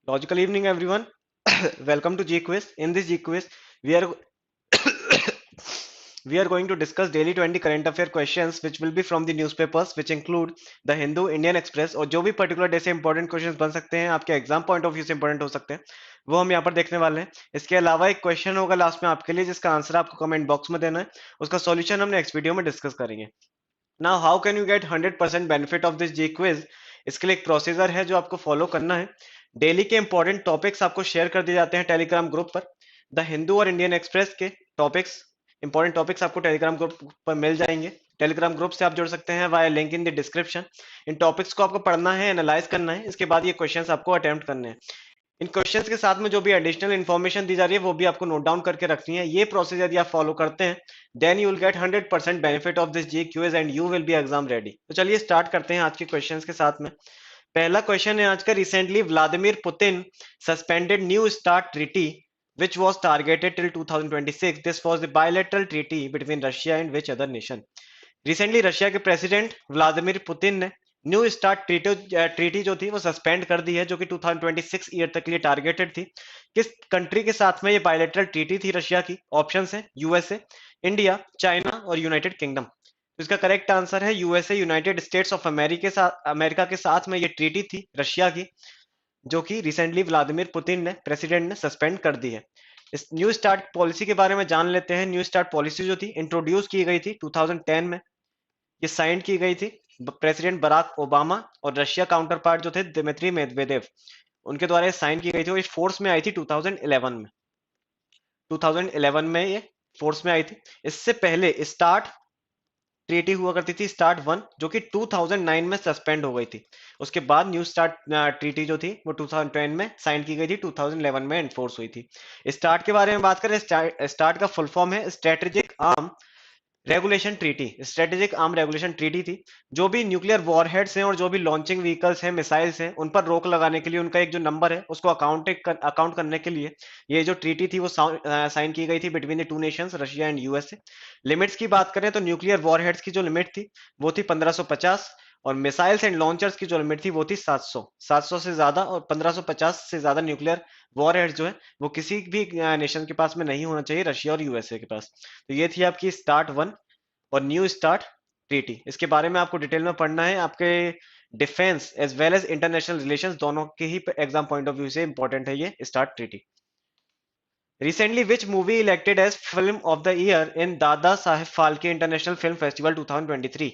Logical evening, everyone. Welcome to G Quiz. In this G Quiz, we are we are going to discuss daily 20 current affair questions, which will be from the newspapers, which include the Hindu, Indian Express और जो भी particular day से important questions बन सकते हैं, आपके exam point of view से important हो सकते हैं, वो हम यहाँ पर देखने वाले हैं। इसके अलावा एक क्वेश्चन होगा लास्ट में आपके लिए, जिसका आंसर आपको कमेंट बॉक्स में देना है। उसका सॉल्यूशन हम नेक्स्ट वीडियो में डिस्कस करेंगे। Now how can you get 100% benefit of this G quiz? इसके लिए एक प्रोसीजर है जो आपको फॉलो करना है। डेली के इंपॉर्टेंट टॉपिक्स आपको शेयर कर दिए जाते हैं टेलीग्राम ग्रुप पर। द हिंदू और इंडियन एक्सप्रेस के टॉपिक्स, इंपॉर्टेंट टॉपिक्स आपको टेलीग्राम ग्रुप पर मिल जाएंगे। टेलीग्राम ग्रुप से आप जुड़ सकते हैं via link in the description. In topics को आपको पढ़ना है, एनालाइज करना है, इसके बाद ये क्वेश्चंस आपको अटेम्प्ट करने हैं। इन क्वेश्चंस के साथ में जो भी एडिशनल इन्फॉर्मेशन दी जा रही है वो भी आपको नोट डाउन करके रखनी है। ये प्रोसेस यदि आप फॉलो करते हैं, then you will get 100% benefit of this G quiz and you will be exam ready. तो चलिए स्टार्ट करते हैं आज के क्वेश्चंस के साथ में। पहला क्वेश्चन है आज का। Recently Vladimir Putin suspended new START treaty which was targeted till 2026. This was the bilateral treaty between Russia and which other nation? Recently Russia के प्रेसिडेंट व्लादिमीर पुतिन ने न्यू स्टार्ट ट्रीटी जो थी वो suspend कर दी है, जो कि 2026 year तक के लिए टारगेटेड थी। किस कंट्री के साथ में ये बायलैटरल ट्रीटी थी रशिया की? ऑप्शंस है यूएसए, इंडिया, चाइना और यूनाइटेड किंगडम। तो इसका करेक्ट आंसर है USA, United states of America के साथ में ये ट्रीटी थी रशिया की, जो कि रिसेंटली व्लादिमीर पुतिन ने, प्रेसिडेंट ने, सस्पेंड कर दी है। इस न्यू स्टार्ट पॉलिसी के बारे में जान लेते हैं। न्यू स्टार्ट पॉलिसी जो थी इंट्रोड्यूस की गई थी 2010 में। ये साइन की गई थी प्रेसिडेंट बराक ओबामा और रशिया काउंटर पार्ट जो थे दिमित्री मेदवेदेव, उनके द्वारा ये साइन की गई थी और ये फोर्स में आई थी 2011 में। 2011 में ये फोर्स में आई थी। इससे पहले स्टार्ट ट्रीटी हुआ करती थी, स्टार्ट वन, जो कि 2009 में सस्पेंड हो गई थी। उसके बाद न्यू स्टार्ट ट्रीटी जो थी वो 2010 में साइन की गई थी, 2011 में एनफोर्स हुई थी। स्टार्ट के बारे में बात करें, स्टार्ट का फुल फॉर्म है strategic arm regulation treaty. Strategic arm regulation treaty थी। जो भी न्यूक्लियर वॉरहेड्स हैं और जो भी लॉन्चिंग व्हीकल्स हैं, मिसाइल्स हैं, उन पर रोक लगाने के लिए उनका एक जो नंबर है उसको अकाउंट करने के लिए ये जो ट्रीटी थी वो साइन की गई थी between the two nations, Russia and USA. Limits की बात करें तो न्यूक्लियर वॉरहेड्स की जो लिमिट थी वो थी 1550, और मिसाइल्स एंड लॉन्चर्स की जो लिमिट थी वो थी 700 से ज्यादा, और 1550 से ज्यादा न्यूक्लियर वॉरहेड्स जो है वो किसी भी नेशन के पास में नहीं होना चाहिए, रशिया और यूएसए के पास। तो ये थी आपकी स्टार्ट वन और न्यू स्टार्ट ट्रीटी। इसके बारे में आपको डिटेल में पढ़ना है। आपके defence as well as international relations दोनों के ही एग्जाम पॉइंट ऑफ व्यू से इंपॉर्टेंट है ये START treaty. Recently which movie elected as film of the year in Dada Saheb Phalke international film festival 2023?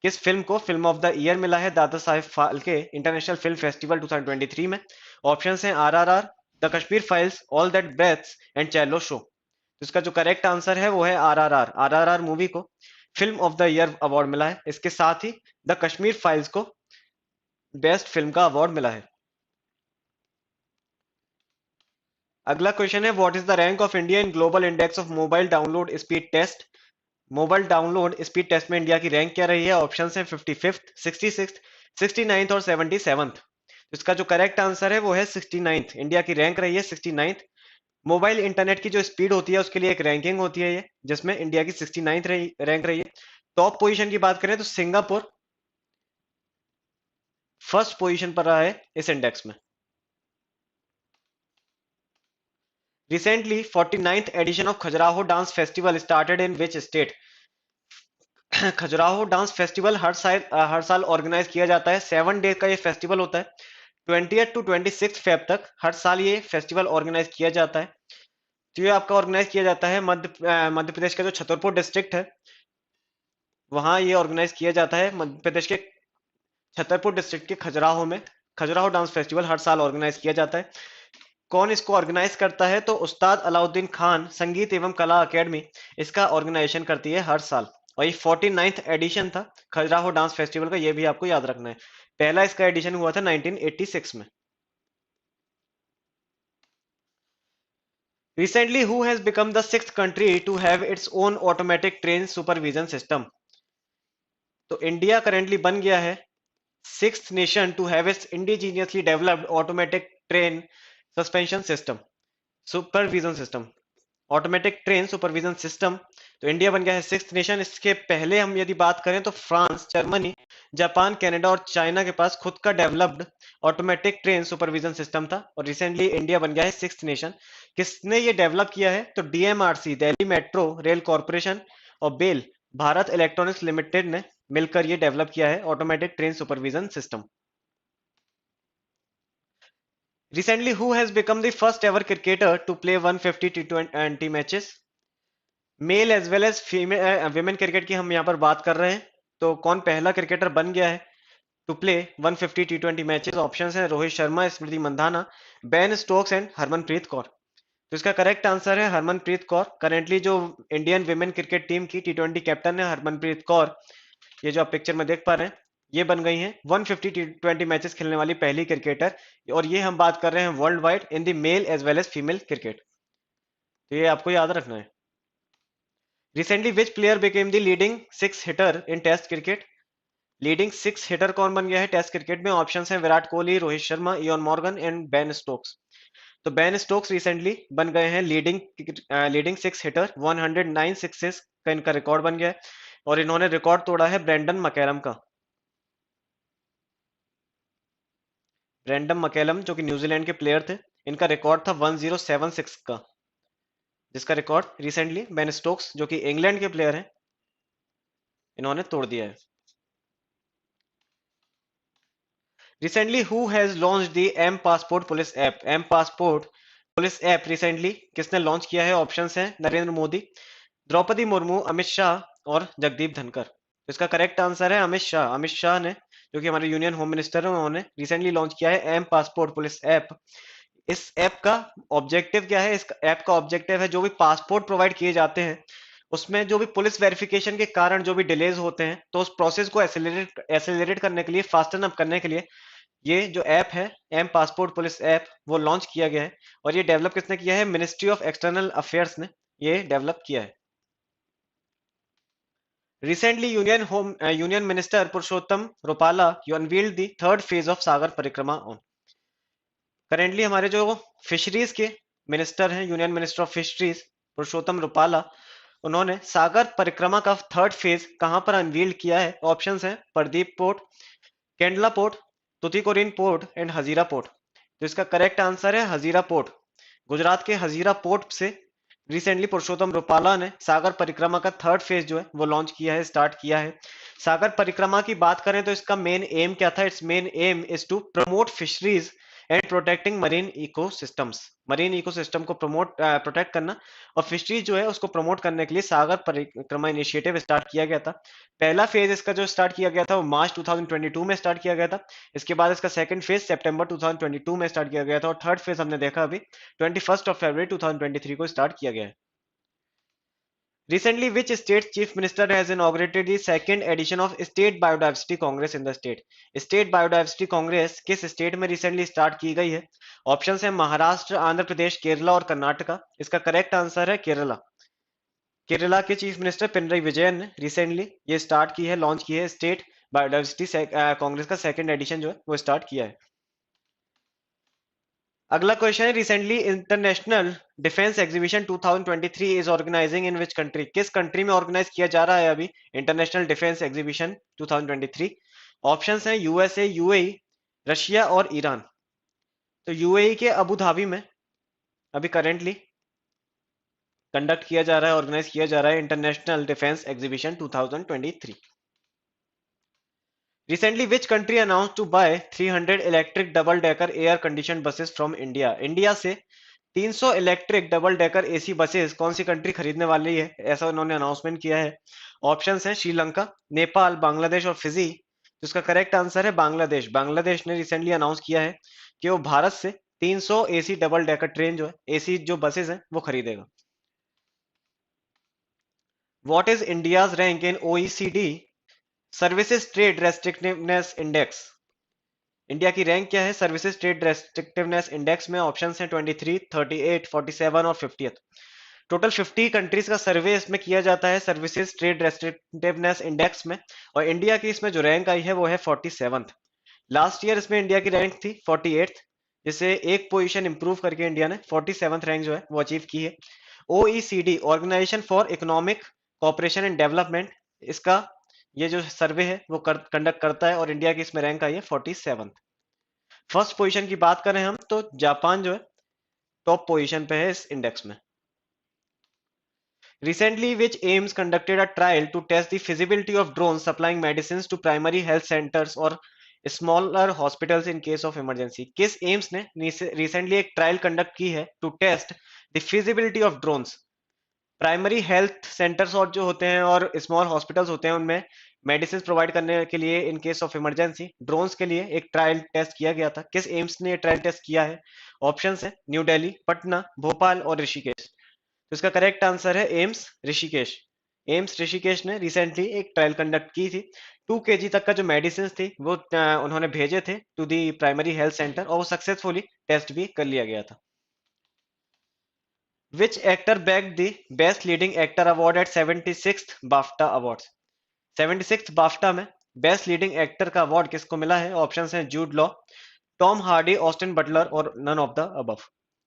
किस फिल्म को फिल्म ऑफ द ईयर मिला है दादा Saheb Phalke international film festival 2023 में? ऑप्शंस हैं RRR, the Kashmir files, all that breaths and shallow show. तो इसका जो करेक्ट आंसर है वो है आरआरआर। आरआरआर मूवी को film of the year award मिला है। इसके साथ ही द कश्मीर फाइल्स को बेस्ट फिल्म का अवार्ड मिला है। अगला क्वेश्चन है, what is the rank of India in global index of mobile download speed test? Mobile download speed test में इंडिया की रैंक क्या रही है? ऑप्शन है 55th, 66th, 69th और 77th। इसका जो करेक्ट आंसर है वो है 69th। इंडिया की रैंक रही है 69th। मोबाइल इंटरनेट की जो स्पीड होती है उसके लिए एक रैंकिंग होती है ये, जिसमें इंडिया की 69th रैंक रही है। टॉप पोजीशन की बात करें तो सिंगापुर फर्स्ट पोजीशन पर रहा है इस इंडेक्स में। Recently 49th edition of Khajuraho dance festival started in which state? Khajuraho dance festival हर साल ऑर्गेनाइज किया जाता है। 7 डे का ये फेस्टिवल होता है। 20th to 26th फेब तक हर साल ये फेस्टिवल ऑर्गेनाइज किया जाता है। तो ये आपका ऑर्गेनाइज किया जाता है मध्य प्रदेश का जो छतरपुर डिस्ट्रिक्ट है वहां ये ऑर्गेनाइज किया जाता है। मध्य प्रदेश के छतरपुर डिस्ट्रिक्ट के खजुराहो में खजुराहो डांस फेस्टिवल हर साल ऑर्गेनाइज किया जाता है। कौन इसको ऑर्गेनाइज करता है? तो उस्ताद अलाउद्दीन खान संगीत एवं कला अकेडमी इसका ऑर्गेनाइजेशन करती है हर साल। और ये 49th एडिशन था खजुराहो डांस फेस्टिवल का, ये भी आपको याद रखना है। पहला इसका एडिशन हुआ था 1986 में। Recently, who has become the sixth country to have its own automatic train supervision system? तो इंडिया करेंटली बन गया है sixth nation to have its indigenously developed automatic train suspension system, supervision system, automatic train supervision system तो India बन गया है sixth nation. इसके पहले हम यदि बात करें तो फ्रांस, जर्मनी, जापान, कनाडा और चाइना के पास खुद का developed automatic train supervision system था, और रिसेंटली इंडिया बन गया है सिक्स्थ नेशन। किसने ये डेवलप किया है? तो DMRC, Delhi metro rail corporation, और बेल, भारत इलेक्ट्रॉनिक्स लिमिटेड ने मिलकर ये डेवलप किया है automatic train supervision system. Recently, who has become the first ever cricketer to play 150 T20 matches? Male as well as female women cricket की हम यहाँ पर बात कर रहे हैं। तो कौन पहला क्रिकेटर बन गया है to play 150 T20 matches? Options हैं Rohit Sharma, Smriti Mandhana, Ben Stokes and Harmanpreet Kaur. तो इसका करेक्ट आंसर है हरमनप्रीत कौर। करेंटली जो इंडियन विमेन क्रिकेट टीम की T20 कैप्टन है हरमनप्रीत कौर, ये जो आप पिक्चर में देख पा रहे हैं, ये बन गई हैं 150 T20 मैचेस खेलने वाली पहली क्रिकेटर। और ये हम बात कर रहे हैं world wide in the male as well as female cricket. तो ये आपको याद रखना है। Recently which player became the leading six hitter in test cricket? Leading six hitter कौन बन गया है टेस्ट क्रिकेट में? ऑप्शंस हैं Virat Kohli, Rohit Sharma, Eoin Morgan and Ben Stokes. तो बेन स्टोक्स रिसेंटली बन गए हैं लीडिंग सिक्स हिटर। 109 सिक्सेस का इनका रिकॉर्ड बन गया है, और इन्होंने रिकॉर्ड तोड़ा है ब्रेंडन मैकलम का। ब्रेंडन मैकलम जो कि न्यूजीलैंड के प्लेयर थे, इनका रिकॉर्ड था 1076 का, जिसका रिकॉर्ड रिसेंटली बेन स्टोक्स जो कि इंग्लैंड के प्लेयर हैं, इन्होंने तोड़ दिया है। Recently who has launch the M passport police app? M passport police app recently किसने लॉन्च किया है? ऑप्शंस हैं नरेंद्र मोदी, द्रौपदी मुर्मू, अमित शाह और जगदीप धनखड़। तो इसका करेक्ट आंसर है अमित शाह। अमित शाह ने, जो कि हमारे यूनियन होम मिनिस्टर हैं, उन्होंने रिसेंटली लॉन्च किया है एम पासपोर्ट पुलिस ऐप। इस ऐप का ऑब्जेक्टिव क्या है? इस ऐप का ऑब्जेक्टिव है जो भी पासपोर्ट प्रोवाइड किए जाते हैं, उसमें जो भी पुलिस वेरिफिकेशन के कारण जो भी डिलेज होते हैं, तो उस प्रोसेस को एसेलरेट करने के लिए, फास्टन अप करने के लिए, ये जो ऐप है एम पासपोर्ट पुलिस ऐप, वो लॉन्च किया गया है। और ये डेवलप किसने किया है? मिनिस्ट्री ऑफ एक्सटर्नल अफेयर्स ने ये डेवलप किया है। Recently union minister Purushottam Rupala you unveiled the third phase of Sagar Parikrama on. Currently हमारे जो फिशरीज के मिनिस्टर हैं, union minister of fisheries Purushottam Rupala, उन्होंने सागर परिक्रमा का थर्ड फेज कहां पर अनवील्ड किया है? ऑप्शंस हैं Paradip port, Kandla port, Tuticorin port and Hazira port. तो इसका करेक्ट आंसर है हजीरा पोर्ट। गुजरात के हजीरा पोर्ट से रिसेंटली पुरुषोत्तम रुपाला ने सागर परिक्रमा का थर्ड फेज जो है वो लॉन्च किया है, स्टार्ट किया है। सागर परिक्रमा की बात करें तो इसका मेन एम क्या था? Its main aim is to promote fisheries and protecting marine ecosystems. Marine ecosystem को प्रोटेक्ट करना और फिशरीज जो है उसको प्रमोट करने के लिए सागर परिक्रमा इनिशिएटिव स्टार्ट किया गया था। पहला फेज इसका जो स्टार्ट किया गया था वो मार्च 2022 में स्टार्ट किया गया था। इसके बाद इसका सेकंड फेज सितंबर 2022 में स्टार्ट किया गया था, और थर्ड फेज हमने देखा अभी 21 फरवरी 2023 को स्टार्ट किया गया है। Recently, which state chief minister has inaugurated the second edition of State Biodiversity Congress in the state? State Biodiversity Congress किस स्टेट में रिसेंटली स्टार्ट की गई है? ऑप्शंस हैं महाराष्ट्र, आंध्र प्रदेश, केरला और कर्नाटका। इसका करेक्ट आंसर है केरला। केरला के चीफ मिनिस्टर पिनराई विजयन ने रिसेंटली ये स्टार्ट की है, लॉन्च की है स्टेट बायोडाइवर्सिटी कांग्रेस का सेकंड एडिशन जो है वो स्टार्ट किया है। अगला क्वेश्चन है recently international defence exhibition 2023 is organising in which country? किस कंट्री में ऑर्गेनाइज किया जा रहा है अभी इंटरनेशनल डिफेंस एग्जीबिशन 2023? ऑप्शंस हैं यूएसए, यूएई, रशिया और ईरान। तो यूएई के अबू धाबी में अभी करेंटली कंडक्ट किया जा रहा है, ऑर्गेनाइज किया जा रहा है international defence exhibition 2023। Recently, which country announced to buy 300 electric double-decker air-conditioned buses from India? India से 300 electric double decker AC buses कौन सी कंट्री खरीदने वाली है, ऐसा उन्होंने अनाउंसमेंट किया है। ऑप्शंस हैं श्रीलंका, नेपाल, बांग्लादेश और फिजी। जिसका करेक्ट आंसर है बांग्लादेश। बांग्लादेश ने रिसेंटली अनाउंस किया है कि वो भारत से 300 एसी डबल डेकर ट्रेन जो है, एसी जो बसेस हैं, वो खरीदेगा। What is India's rank in OECD services trade restrictiveness index? India की रैंक क्या है सर्विसेज ट्रेड रेस्ट्रिक्टिवनेस इंडेक्स में? ऑप्शन हैं 23, 38, 47 और 50। टोटल 50 कंट्रीज का सर्वे इसमें किया जाता है सर्विसेज ट्रेड रेस्ट्रिक्टिवनेस इंडेक्स में, और इंडिया की इसमें जो रैंक आई है वो है 47th। लास्ट ईयर इसमें इंडिया की रैंक थी 48th, जिससे एक पोजीशन इंप्रूव करके इंडिया ने 47th रैंक जो है वो अचीव की है। OECD organisation for economic cooperation and development, इसका ये जो सर्वे है वो कंडक्ट करता है और इंडिया की इसमें रैंक आई है 47। फर्स्ट पोजीशन की बात करें हम तो जापान जो है टॉप पोजीशन पे है इस इंडेक्स में। Recently, which AIMS conducted a trial to test the feasibility of drones supplying medicines to primary health centers or smaller hospitals in case of emergency? किस एम्स ने रिसेंटली एक ट्रायल कंडक्ट की है to test the feasibility of drones? Primary health centres और जो होते हैं और स्मॉल हॉस्पिटल्स होते हैं उनमें मेडिसिन प्रोवाइड करने के लिए in case of emergency drones के लिए एक ट्रायल टेस्ट किया गया था। किस एम्स ने ट्रायल टेस्ट किया है? ऑप्शंस है न्यू दिल्ली, पटना, भोपाल और ऋषिकेश। तो इसका करेक्ट आंसर है एम्स ऋषिकेश। एम्स ऋषिकेश ने रिसेंटली एक ट्रायल कंडक्ट की थी। 2 kg तक का जो मेडिसिन थी वो उन्होंने भेजे थे to the primary health centre और वो सक्सेसफुली टेस्ट भी कर लिया गया था। Which actor bag the best leading actor award at 76th BAFTA awards? 76th BAFTA में बेस्ट लीडिंग एक्टर का अवार्ड किसको मिला है? ऑप्शंस हैं Jude Law, Tom Hardy, Austin Butler और नन ऑफ द अबव।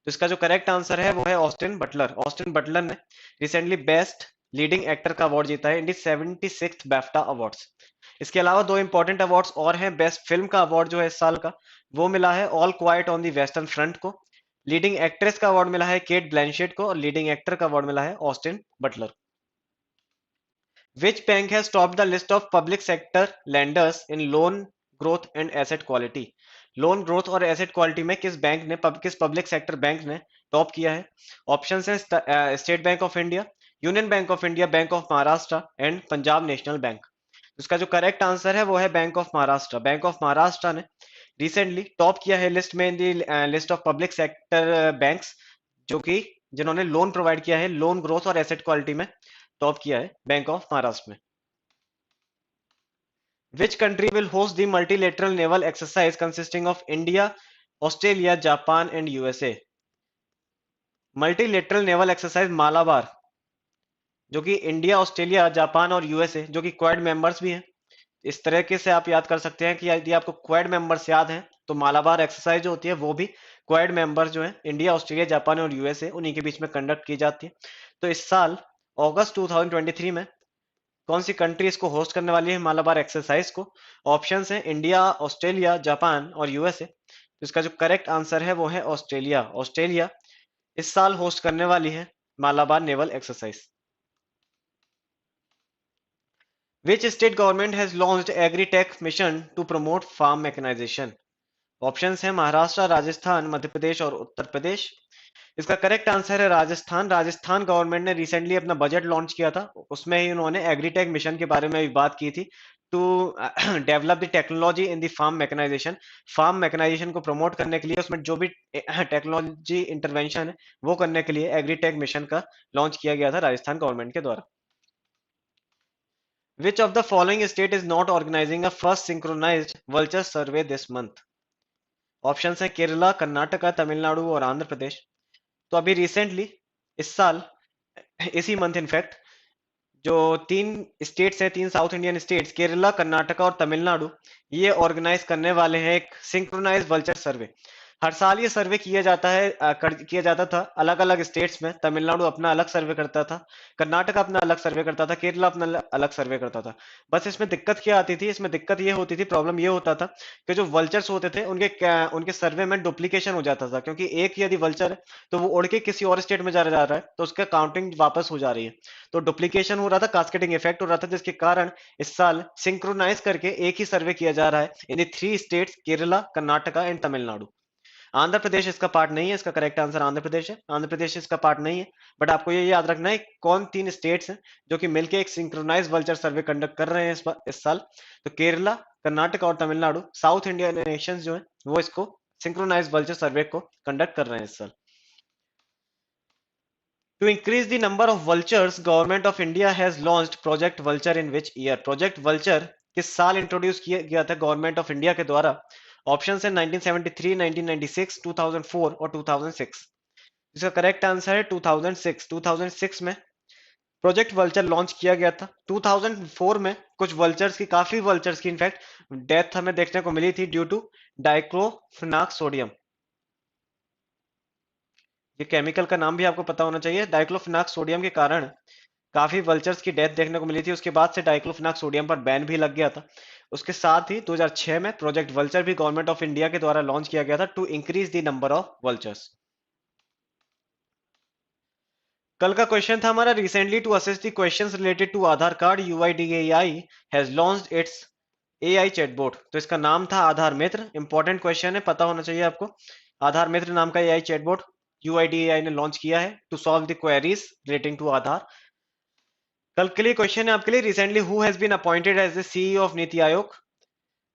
तो इसका जो करेक्ट आंसर है वो है ऑस्टिन बटलर। ऑस्टिन बटलर ने रिसेंटली बेस्ट लीडिंग एक्टर का अवार्ड जीता है इन दी 76th BAFTA अवार्ड्स। इसके अलावा दो इंपॉर्टेंट अवार्ड्स और हैं। बेस्ट फिल्म का अवार्ड जो है इस साल का वो मिला है all quite on the western front को। लीडिंग एक्ट्रेस का अवार्ड मिला है केट ब्लैंशेट को और लीडिंग एक्टर का अवार्ड मिला है Austin Buttler. Which bank has topped the list of public sector lenders in loan growth and asset quality? Loan growth और एसेट क्वालिटी में किस बैंक ने किस पब्लिक सेक्टर बैंक ने टॉप किया है? ऑप्शन है State Bank of India, Union Bank of India, Bank of Maharashtra and Punjab National Bank. इसका जो करेक्ट आंसर है वो है Bank of Maharashtra. Bank of Maharashtra ने रिसेंटली टॉप किया है लिस्ट में in the list of public sector banks जो कि जिन्होंने लोन प्रोवाइड किया है लोन ग्रोथ और एसेट क्वालिटी में टॉप किया है बैंक ऑफ महाराष्ट्र में। Which country will host the multilateral naval exercise consisting of India, Australia, Japan and USA? Multilateral naval exercise Malabar जो कि इंडिया, ऑस्ट्रेलिया, जापान और यूएसए जो कि क्वाड मेंबर्स भी हैं। इस तरीके से आप याद कर सकते हैं कि यदि आपको क्वाड मेंबर्स याद हैं तो मालाबार एक्सरसाइज जो होती है वो भी क्वाड मेंबर्स जो हैं इंडिया, ऑस्ट्रेलिया, जापान और यूएसए उन्हीं के बीच में कंडक्ट की जाती है। तो इस साल अगस्त 2023 में कौन सी कंट्री इसको होस्ट करने वाली है मालाबार एक्सरसाइज को? ऑप्शंस हैं इंडिया, ऑस्ट्रेलिया, जापान और यूएसए। तो इसका जो करेक्ट आंसर है वो है ऑस्ट्रेलिया। ऑस्ट्रेलिया इस साल होस्ट करने वाली है Malabar naval exercise. Which state government has launched agri-tech mission to promote farm mechanization? Options हैं महाराष्ट्र, राजस्थान, मध्य प्रदेश और उत्तर प्रदेश। इसका करेक्ट आंसर है राजस्थान। राजस्थान गवर्नमेंट ने रिसेंटली अपना बजट लॉन्च किया था, उसमें ही उन्होंने एग्रीटेक मिशन के बारे में भी बात की थी to develop the technology in the farm mechanisation. Farm mechanisation को प्रमोट करने के लिए उसमें जो भी टेक्नोलॉजी इंटरवेंशन है वो करने के लिए एग्रीटेक मिशन का लॉन्च किया गया था राजस्थान गवर्नमेंट के द्वारा। Which of the following state is not organizing a first synchronized vulture survey this month? Options हैं केरला, कर्नाटका, तमिलनाडु और आंध्र प्रदेश। तो अभी रिसेंटली इस साल इसी मंथ इनफैक्ट जो 3 स्टेट्स हैं, 3 south Indian states Kerala, Karnataka और तमिलनाडु, ये ऑर्गेनाइज करने वाले हैं एक सिंक्रोनाइज वल्चर सर्वे। हर साल ये सर्वे किया जाता है किया जाता था अलग अलग स्टेट्स में। तमिलनाडु अपना अलग सर्वे करता था, कर्नाटका अपना अलग सर्वे करता था, केरला अपना अलग सर्वे करता था। बस इसमें दिक्कत क्या आती थी? इसमें दिक्कत ये होती थी, प्रॉब्लम ये होता था कि जो वल्चर्स होते थे उनके सर्वे में डुप्लीकेशन हो जाता था, क्योंकि एक ही यदि वल्चर है तो वो उड़ के किसी और स्टेट में जा रहा है तो उसका काउंटिंग वापस हो जा रही है। तो डुप्लीकेशन हो रहा था, कास्केडिंग इफेक्ट हो रहा था, जिसके कारण इस साल सिंक्रोनाइज करके एक ही सर्वे किया जा रहा है इन 3 स्टेट्स केरला, कर्नाटका एंड तमिलनाडु। आंध्र प्रदेश इसका पार्ट नहीं है। इसका करेक्ट आंसर आंध्र प्रदेश है। आंध्र प्रदेश इसका पार्ट नहीं है, बट आपको ये याद रखना है कौन 3 स्टेट्स हैं जो कि मिलके एक सिंक्रोनाइज वल्चर सर्वे कंडक्ट कर रहे हैं इस साल। तो केरला, कर्नाटका और तमिलनाडु साउथ इंडियन नेशंस जो है वो इसको सिंक्रोनाइज वल्चर सर्वे को कंडक्ट कर रहे हैं इस साल। To increase the number of vultures, Government of India has launched Project Vulture in which year? Project Vulture किस साल इंट्रोड्यूस किया गया था गवर्नमेंट ऑफ इंडिया के द्वारा? ऑप्शन है 1973, 1996, 2004 और 2006। इसका करेक्ट आंसर है 2006। 2006 में प्रोजेक्ट वल्चर लॉन्च किया गया था। 2004 में कुछ वल्चर्स की, काफी वल्चर्स की इनफैक्ट डेथ हमें देखने को मिली थी ड्यू टू डाइक्लोफिनाक सोडियम। ये केमिकल का नाम भी आपको पता होना चाहिए। डाइक्लोफिनाक सोडियम के कारण काफी वल्चर्स की डेथ देखने को मिली थी। उसके बाद से डाइक्लोफिनाक सोडियम पर बैन भी लग गया था। उसके साथ ही 2006 में प्रोजेक्ट वल्चर भी गवर्नमेंट ऑफ इंडिया के द्वारा लॉन्च किया गया था to increase the number of vultures. कल का क्वेश्चन था हमारा, recently to assess the questions related to Aadhaar card UIDAI has launched its AI chatbot. तो इसका नाम था आधार मित्र। इंपॉर्टेंट क्वेश्चन है, पता होना चाहिए आपको। आधार मित्र नाम का एआई चैटबॉट यूआईडीएआई ने लॉन्च किया है to solve the queries relating to Aadhaar. कल के लिए क्वेश्चन है आपके लिए, recently who has been appointed as the CEO of NITI Aayog?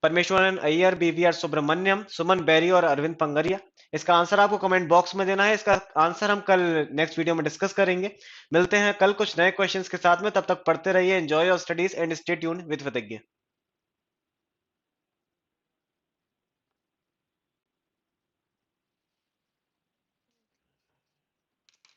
Parameswaran Iyer, BVR Subrahmanyam, Suman Bery और अरविंद पंगरिया। इसका आंसर आपको कमेंट बॉक्स में देना है। इसका आंसर हम कल नेक्स्ट वीडियो में डिस्कस करेंगे। मिलते हैं कल कुछ नए क्वेश्चंस के साथ में, तब तक पढ़ते रहिए। Enjoy your studies and stay tuned with विज्ञ।